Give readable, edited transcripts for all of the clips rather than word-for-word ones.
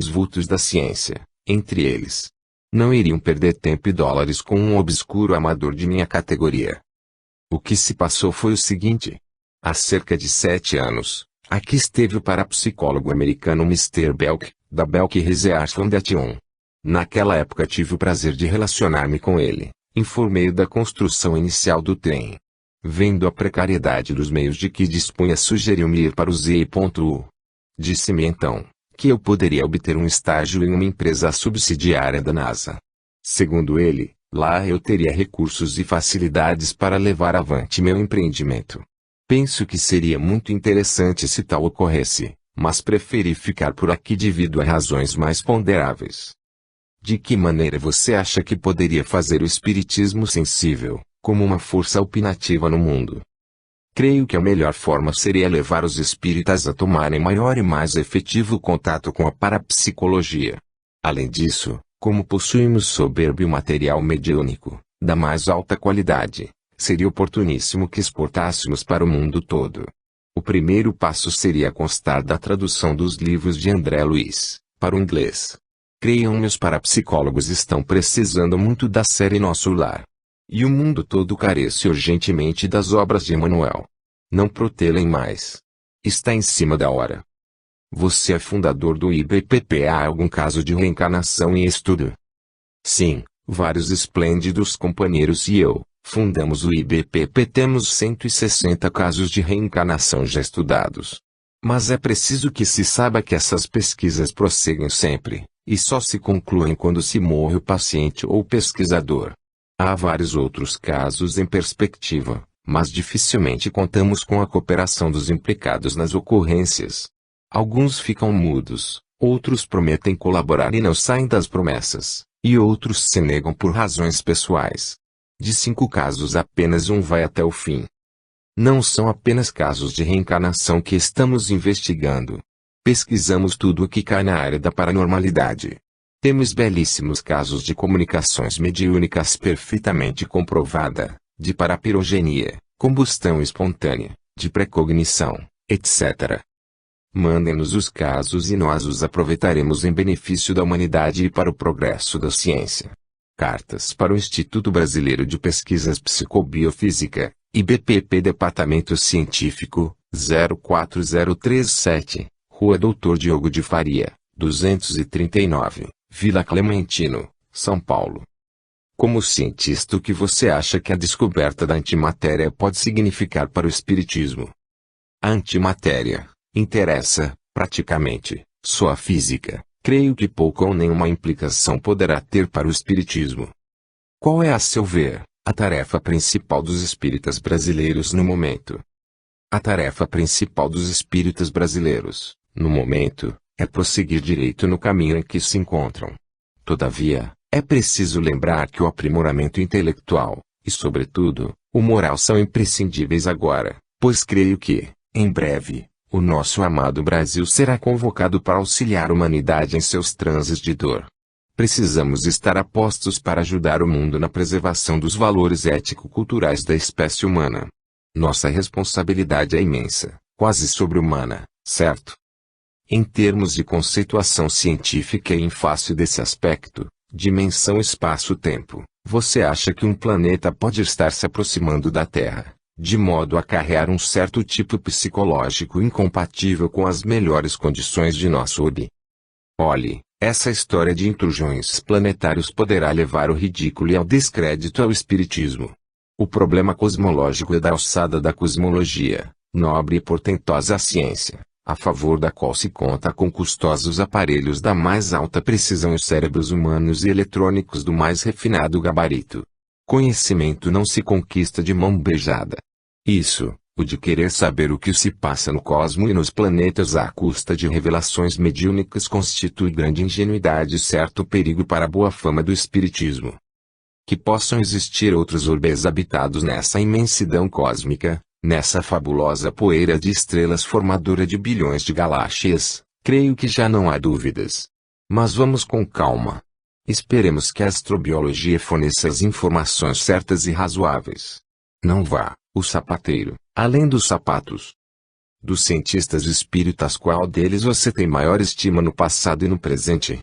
vultos da ciência, entre eles. Não iriam perder tempo e dólares com um obscuro amador de minha categoria. O que se passou foi o seguinte. Há cerca de 7 anos, aqui esteve o parapsicólogo americano Mr. Belk, da Belk Research Foundation. Naquela época tive o prazer de relacionar-me com ele, informei-o da construção inicial do trem. Vendo a precariedade dos meios de que dispunha, sugeriu-me ir para o ZI.U. Disse-me então, que eu poderia obter um estágio em uma empresa subsidiária da NASA. Segundo ele, lá eu teria recursos e facilidades para levar avante meu empreendimento. Penso que seria muito interessante se tal ocorresse, mas preferi ficar por aqui devido a razões mais ponderáveis. De que maneira você acha que poderia fazer o espiritismo sensível, como uma força opinativa no mundo? Creio que a melhor forma seria levar os espíritas a tomarem maior e mais efetivo contato com a parapsicologia. Além disso, como possuímos soberbio material mediúnico, da mais alta qualidade, seria oportuníssimo que exportássemos para o mundo todo. O primeiro passo seria constar da tradução dos livros de André Luiz, para o inglês. Creiam-me, os parapsicólogos estão precisando muito da série Nosso Lar. E o mundo todo carece urgentemente das obras de Emmanuel. Não protelem mais. Está em cima da hora. Você é fundador do IBPP. Há algum caso de reencarnação em estudo? Sim, vários esplêndidos companheiros e eu fundamos o IBPP. Temos 160 casos de reencarnação já estudados. Mas é preciso que se saiba que essas pesquisas prosseguem sempre, e só se concluem quando se morre o paciente ou o pesquisador. Há vários outros casos em perspectiva, mas dificilmente contamos com a cooperação dos implicados nas ocorrências. Alguns ficam mudos, outros prometem colaborar e não saem das promessas, e outros se negam por razões pessoais. De 5 casos apenas um vai até o fim. Não são apenas casos de reencarnação que estamos investigando. Pesquisamos tudo o que cai na área da paranormalidade. Temos belíssimos casos de comunicações mediúnicas perfeitamente comprovada, de parapirogenia, combustão espontânea, de precognição, etc. Mandem-nos os casos e nós os aproveitaremos em benefício da humanidade e para o progresso da ciência. Cartas para o Instituto Brasileiro de Pesquisas Psicobiofísica, IBPP, Departamento Científico, 04037, Rua Doutor Diogo de Faria, 239, Vila Clementino, São Paulo. Como cientista, o que você acha que a descoberta da antimatéria pode significar para o espiritismo? A antimatéria interessa, praticamente, só a física. Creio que pouca ou nenhuma implicação poderá ter para o espiritismo. Qual é, a seu ver, a tarefa principal dos espíritas brasileiros no momento? A tarefa principal dos espíritas brasileiros, no momento, é prosseguir direito no caminho em que se encontram. Todavia, é preciso lembrar que o aprimoramento intelectual, e sobretudo, o moral são imprescindíveis agora, pois creio que, em breve, o nosso amado Brasil será convocado para auxiliar a humanidade em seus transes de dor. Precisamos estar a postos para ajudar o mundo na preservação dos valores ético-culturais da espécie humana. Nossa responsabilidade é imensa, quase sobre-humana, certo? Em termos de conceituação científica e em face desse aspecto, dimensão espaço-tempo, você acha que um planeta pode estar se aproximando da Terra, de modo a acarrear um certo tipo psicológico incompatível com as melhores condições de nosso orbe? Olhe, essa história de intrusões planetários poderá levar ao ridículo e ao descrédito ao espiritismo. O problema cosmológico é da alçada da cosmologia, nobre e portentosa ciência, a favor da qual se conta com custosos aparelhos da mais alta precisão e cérebros humanos e eletrônicos do mais refinado gabarito. Conhecimento não se conquista de mão beijada. Isso, o de querer saber o que se passa no cosmo e nos planetas à custa de revelações mediúnicas, constitui grande ingenuidade e certo perigo para a boa fama do espiritismo. Que possam existir outros orbes habitados nessa imensidão cósmica, nessa fabulosa poeira de estrelas formadora de bilhões de galáxias, creio que já não há dúvidas. Mas vamos com calma. Esperemos que a astrobiologia forneça as informações certas e razoáveis. Não vá, o sapateiro, além dos sapatos. Dos cientistas espíritas, qual deles você tem maior estima no passado e no presente?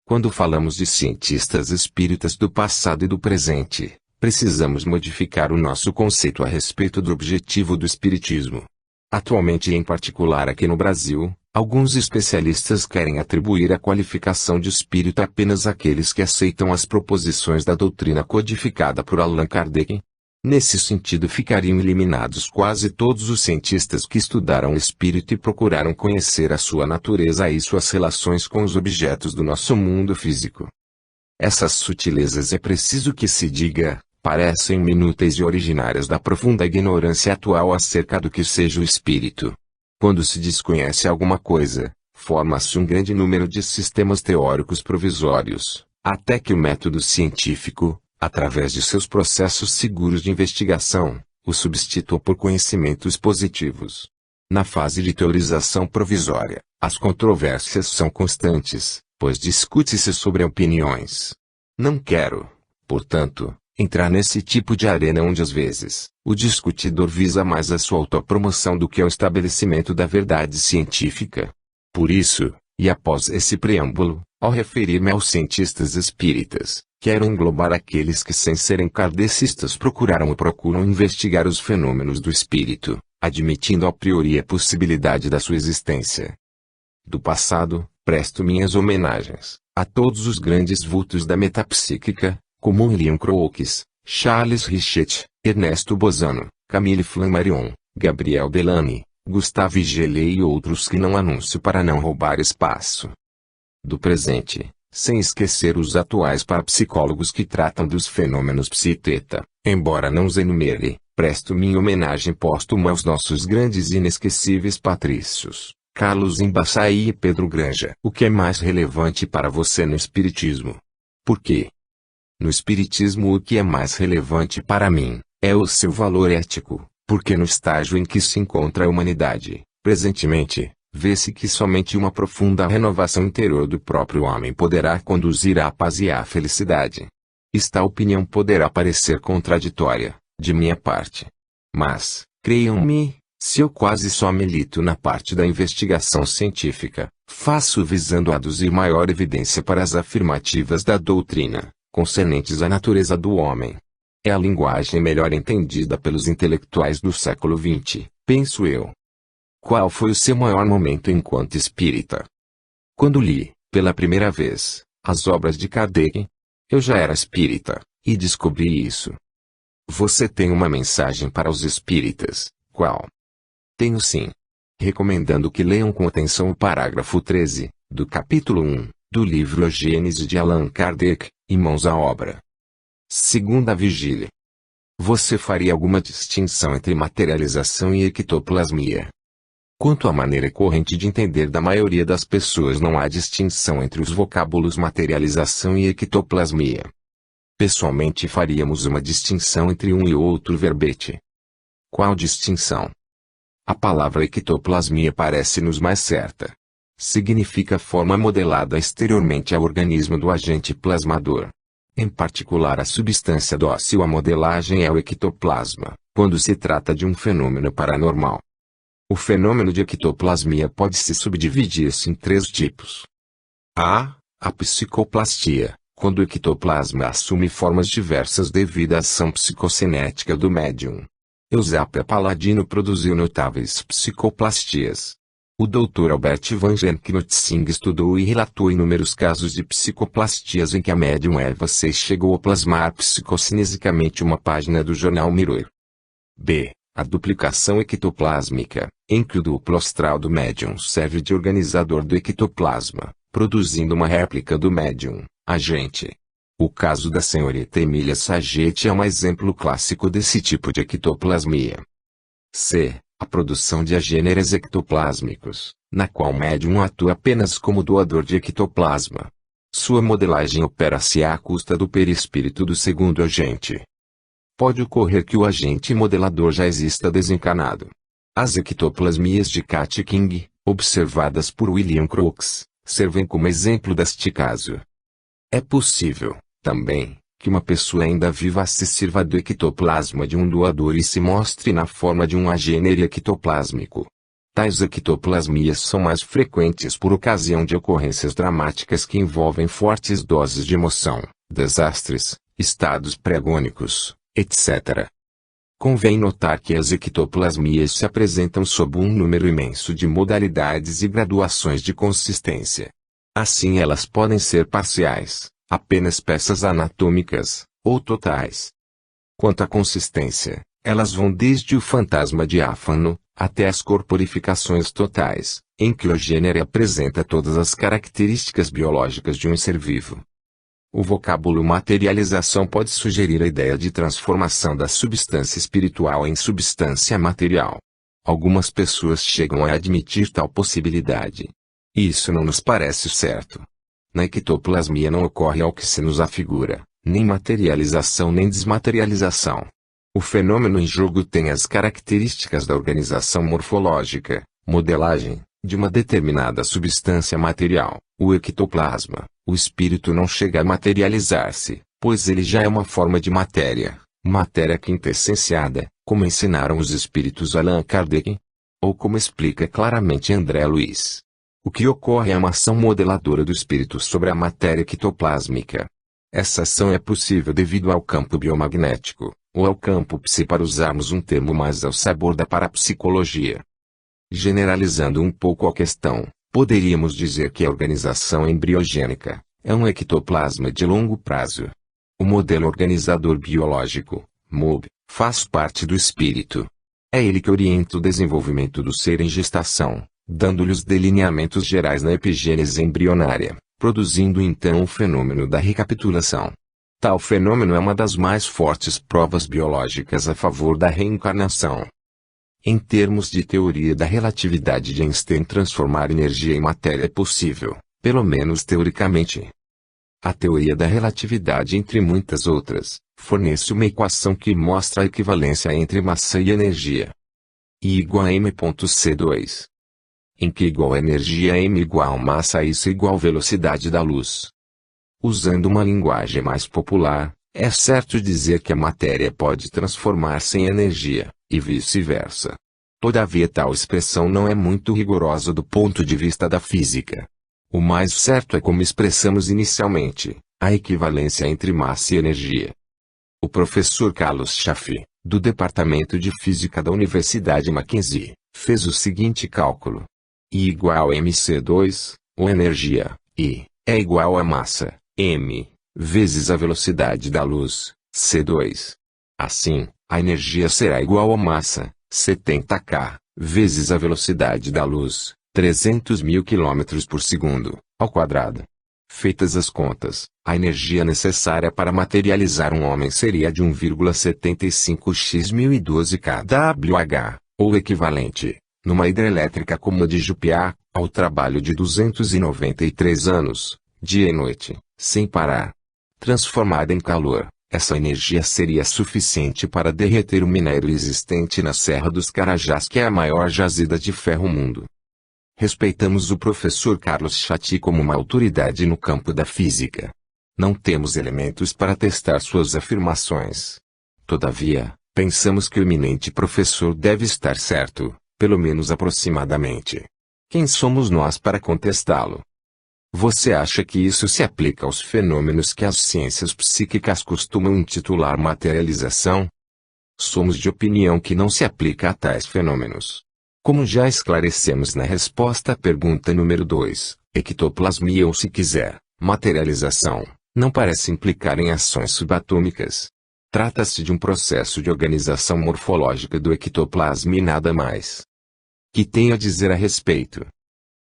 Quando falamos de cientistas espíritas do passado e do presente, precisamos modificar o nosso conceito a respeito do objetivo do espiritismo. Atualmente e em particular aqui no Brasil, alguns especialistas querem atribuir a qualificação de espírita apenas àqueles que aceitam as proposições da doutrina codificada por Allan Kardec. Nesse sentido ficariam eliminados quase todos os cientistas que estudaram o espírito e procuraram conhecer a sua natureza e suas relações com os objetos do nosso mundo físico. Essas sutilezas, é preciso que se diga, parecem inúteis e originárias da profunda ignorância atual acerca do que seja o espírito. Quando se desconhece alguma coisa, forma-se um grande número de sistemas teóricos provisórios, até que o método científico, através de seus processos seguros de investigação, o substitua por conhecimentos positivos. Na fase de teorização provisória, as controvérsias são constantes, pois discute-se sobre opiniões. Não quero, portanto, entrar nesse tipo de arena onde às vezes, o discutidor visa mais a sua autopromoção do que o estabelecimento da verdade científica. Por isso, e após esse preâmbulo, ao referir-me aos cientistas espíritas, quero englobar aqueles que sem serem kardecistas procuraram ou procuram investigar os fenômenos do espírito, admitindo a priori a possibilidade da sua existência. Do passado, presto minhas homenagens a todos os grandes vultos da metapsíquica, como William Crookes, Charles Richet, Ernesto Bozano, Camille Flammarion, Gabriel Bellamy, Gustave Gelée e outros que não anuncio para não roubar espaço. Do presente, sem esquecer os atuais parapsicólogos que tratam dos fenômenos psi-teta, embora não os enumere, presto minha homenagem póstuma aos nossos grandes e inesquecíveis patrícios, Carlos Embaçaí e Pedro Granja. O que é mais relevante para você no espiritismo? Por quê? No espiritismo, o que é mais relevante para mim é o seu valor ético, porque no estágio em que se encontra a humanidade, presentemente, vê-se que somente uma profunda renovação interior do próprio homem poderá conduzir à paz e à felicidade. Esta opinião poderá parecer contraditória, de minha parte. Mas, creiam-me, se eu quase só milito na parte da investigação científica, faço visando aduzir maior evidência para as afirmativas da doutrina, concernentes à natureza do homem. É a linguagem melhor entendida pelos intelectuais do século XX, penso eu. Qual foi o seu maior momento enquanto espírita? Quando li, pela primeira vez, as obras de Kardec. Eu já era espírita, e descobri isso. Você tem uma mensagem para os espíritas, qual? Tenho sim. Recomendando que leiam com atenção o parágrafo 13, do capítulo 1, do livro A Gênese de Allan Kardec, e mãos à obra. Segunda vigília. Você faria alguma distinção entre materialização e ectoplasmia? Quanto à maneira corrente de entender da maioria das pessoas, não há distinção entre os vocábulos materialização e ectoplasmia. Pessoalmente faríamos uma distinção entre um e outro verbete. Qual distinção? A palavra ectoplasmia parece-nos mais certa. Significa forma modelada exteriormente ao organismo do agente plasmador. Em particular, a substância dócil à modelagem é o ectoplasma, quando se trata de um fenômeno paranormal. O fenômeno de ectoplasmia pode-se subdividir-se em 3 tipos. A psicoplastia, quando o ectoplasma assume formas diversas devido à ação psicocinética do médium. Eusapia Paladino produziu notáveis psicoplastias. O Dr. Albert van Gerkenotting estudou e relatou inúmeros casos de psicoplastias em que a médium Eva C. chegou a plasmar psicocinesicamente uma página do jornal Mirror. B. A duplicação ectoplásmica, em que o duplo astral do médium serve de organizador do ectoplasma, produzindo uma réplica do médium, agente. O caso da senhorita Emília Sagetti é um exemplo clássico desse tipo de ectoplasmia. C. A produção de agêneres ectoplásmicos, na qual o médium atua apenas como doador de ectoplasma. Sua modelagem opera-se à custa do perispírito do segundo agente. Pode ocorrer que o agente modelador já exista desencarnado. As ectoplasmias de Kat King, observadas por William Crookes, servem como exemplo deste caso. É possível, também, que uma pessoa ainda viva se sirva do ectoplasma de um doador e se mostre na forma de um agênere ectoplásmico. Tais ectoplasmias são mais frequentes por ocasião de ocorrências dramáticas que envolvem fortes doses de emoção, desastres, estados pré-agônicos, etc. Convém notar que as ectoplasmias se apresentam sob um número imenso de modalidades e graduações de consistência. Assim elas podem ser parciais, apenas peças anatômicas, ou totais. Quanto à consistência, elas vão desde o fantasma diáfano, até as corporificações totais, em que o gênero apresenta todas as características biológicas de um ser vivo. O vocábulo materialização pode sugerir a ideia de transformação da substância espiritual em substância material. Algumas pessoas chegam a admitir tal possibilidade. Isso não nos parece certo. Na ectoplasmia não ocorre ao que se nos afigura, nem materialização nem desmaterialização. O fenômeno em jogo tem as características da organização morfológica, modelagem, de uma determinada substância material, o ectoplasma. O espírito não chega a materializar-se, pois ele já é uma forma de matéria, matéria quintessenciada, como ensinaram os espíritos Allan Kardec, ou como explica claramente André Luiz. O que ocorre é uma ação modeladora do espírito sobre a matéria ectoplásmica. Essa ação é possível devido ao campo biomagnético, ou ao campo psi para usarmos um termo mais ao sabor da parapsicologia. Generalizando um pouco a questão, poderíamos dizer que a organização embriogênica é um ectoplasma de longo prazo. O modelo organizador biológico, MOB, faz parte do espírito. É ele que orienta o desenvolvimento do ser em gestação, dando-lhe os delineamentos gerais na epigênese embrionária, produzindo então o fenômeno da recapitulação. Tal fenômeno é uma das mais fortes provas biológicas a favor da reencarnação. Em termos de teoria da relatividade de Einstein, transformar energia em matéria é possível, pelo menos teoricamente. A teoria da relatividade, entre muitas outras, fornece uma equação que mostra a equivalência entre massa e energia. I igual a m.c2. Em que igual a energia m igual massa a isso igual velocidade da luz. Usando uma linguagem mais popular, é certo dizer que a matéria pode transformar-se em energia, e vice-versa. Todavia tal expressão não é muito rigorosa do ponto de vista da física. O mais certo é como expressamos inicialmente, a equivalência entre massa e energia. O professor Carlos Chaffee, do Departamento de Física da Universidade Mackenzie, fez o seguinte cálculo. I igual a mc2, ou energia, I, é igual a massa, m, vezes a velocidade da luz, c2. Assim, a energia será igual a massa, 70k, vezes a velocidade da luz, 300.000 km por segundo, ao quadrado. Feitas as contas, a energia necessária para materializar um homem seria de 1,75x 1012 kWh, ou equivalente, numa hidrelétrica como a de Jupiá, ao trabalho de 293 anos, dia e noite, sem parar. Transformada em calor, essa energia seria suficiente para derreter o minério existente na Serra dos Carajás, que é a maior jazida de ferro no mundo. Respeitamos o professor Carlos Chaffee como uma autoridade no campo da física. Não temos elementos para testar suas afirmações. Todavia, pensamos que o eminente professor deve estar certo, pelo menos aproximadamente. Quem somos nós para contestá-lo? Você acha que isso se aplica aos fenômenos que as ciências psíquicas costumam intitular materialização? Somos de opinião que não se aplica a tais fenômenos. Como já esclarecemos na resposta à pergunta número 2, ectoplasmia ou se quiser, materialização, não parece implicar em ações subatômicas. Trata-se de um processo de organização morfológica do ectoplasma e nada mais. Que tem a dizer a respeito?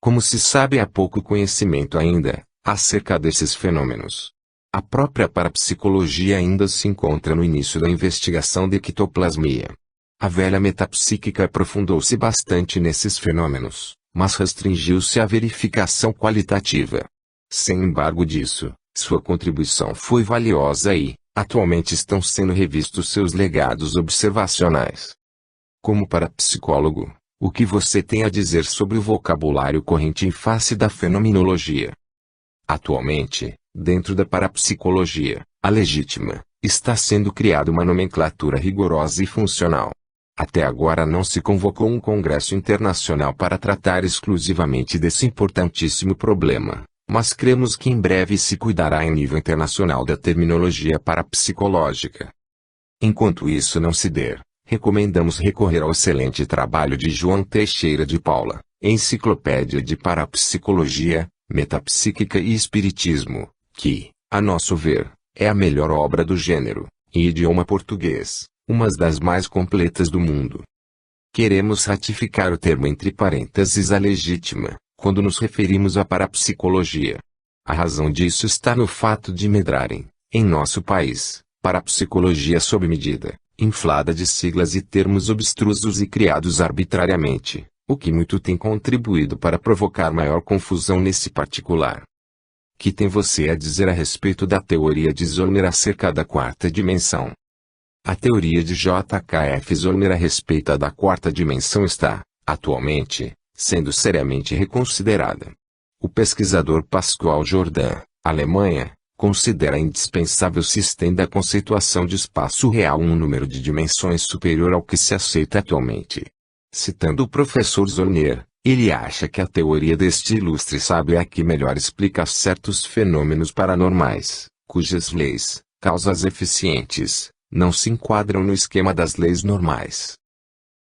Como se sabe, há pouco conhecimento ainda, acerca desses fenômenos. A própria parapsicologia ainda se encontra no início da investigação de ectoplasmia. A velha metapsíquica aprofundou-se bastante nesses fenômenos, mas restringiu-se à verificação qualitativa. Sem embargo disso, sua contribuição foi valiosa e, atualmente estão sendo revistos seus legados observacionais. Como parapsicólogo, o que você tem a dizer sobre o vocabulário corrente em face da fenomenologia? Atualmente, dentro da parapsicologia, a legítima, está sendo criada uma nomenclatura rigorosa e funcional. Até agora não se convocou um congresso internacional para tratar exclusivamente desse importantíssimo problema, mas cremos que em breve se cuidará em nível internacional da terminologia parapsicológica. Enquanto isso não se der, recomendamos recorrer ao excelente trabalho de João Teixeira de Paula, Enciclopédia de Parapsicologia, Metapsíquica e Espiritismo, que, a nosso ver, é a melhor obra do gênero, em idioma português, uma das mais completas do mundo. Queremos ratificar o termo entre parênteses a legítima, quando nos referimos à parapsicologia. A razão disso está no fato de medrarem, em nosso país, parapsicologia sob medida, inflada de siglas e termos obstrusos e criados arbitrariamente, o que muito tem contribuído para provocar maior confusão nesse particular. Que tem você a dizer a respeito da teoria de Zollner acerca da quarta dimensão? A teoria de J.K.F. Zollner a respeito da quarta dimensão está, atualmente, sendo seriamente reconsiderada. O pesquisador Pascual Jordan, Alemanha, considera indispensável se estenda a conceituação de espaço real um número de dimensões superior ao que se aceita atualmente. Citando o professor Zollner, ele acha que a teoria deste ilustre sábio é a que melhor explica certos fenômenos paranormais, cujas leis, causas eficientes, não se enquadram no esquema das leis normais.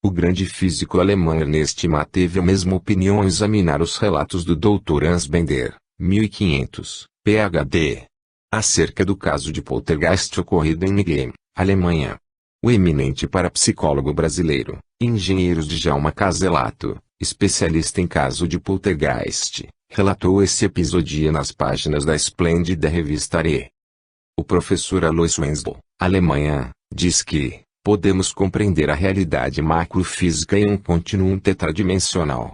O grande físico alemão Ernest Mach teve a mesma opinião ao examinar os relatos do Dr. Hans Bender, 1500, Ph.D., acerca do caso de poltergeist ocorrido em Mannheim, Alemanha. O eminente parapsicólogo brasileiro, engenheiro Djalma Casellato, especialista em caso de poltergeist, relatou esse episódio nas páginas da esplêndida revista Are. O professor Alois Wenzel, Alemanha, diz que podemos compreender a realidade macrofísica em um continuum tetradimensional.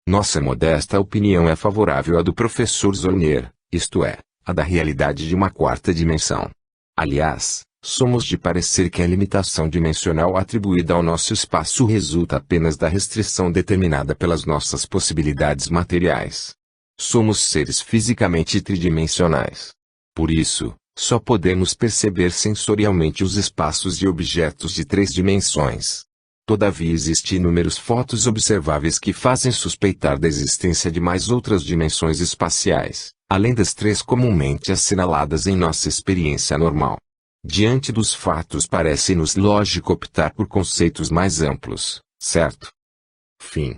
Nossa modesta opinião é favorável à do professor Zollner, isto é, a da realidade de uma quarta dimensão. Aliás, somos de parecer que a limitação dimensional atribuída ao nosso espaço resulta apenas da restrição determinada pelas nossas possibilidades materiais. Somos seres fisicamente tridimensionais. Por isso, só podemos perceber sensorialmente os espaços e objetos de 3 dimensões. Todavia existem inúmeros fatos observáveis que fazem suspeitar da existência de mais outras dimensões espaciais, além das 3 comumente assinaladas em nossa experiência normal. Diante dos fatos parece-nos lógico optar por conceitos mais amplos, certo? Fim.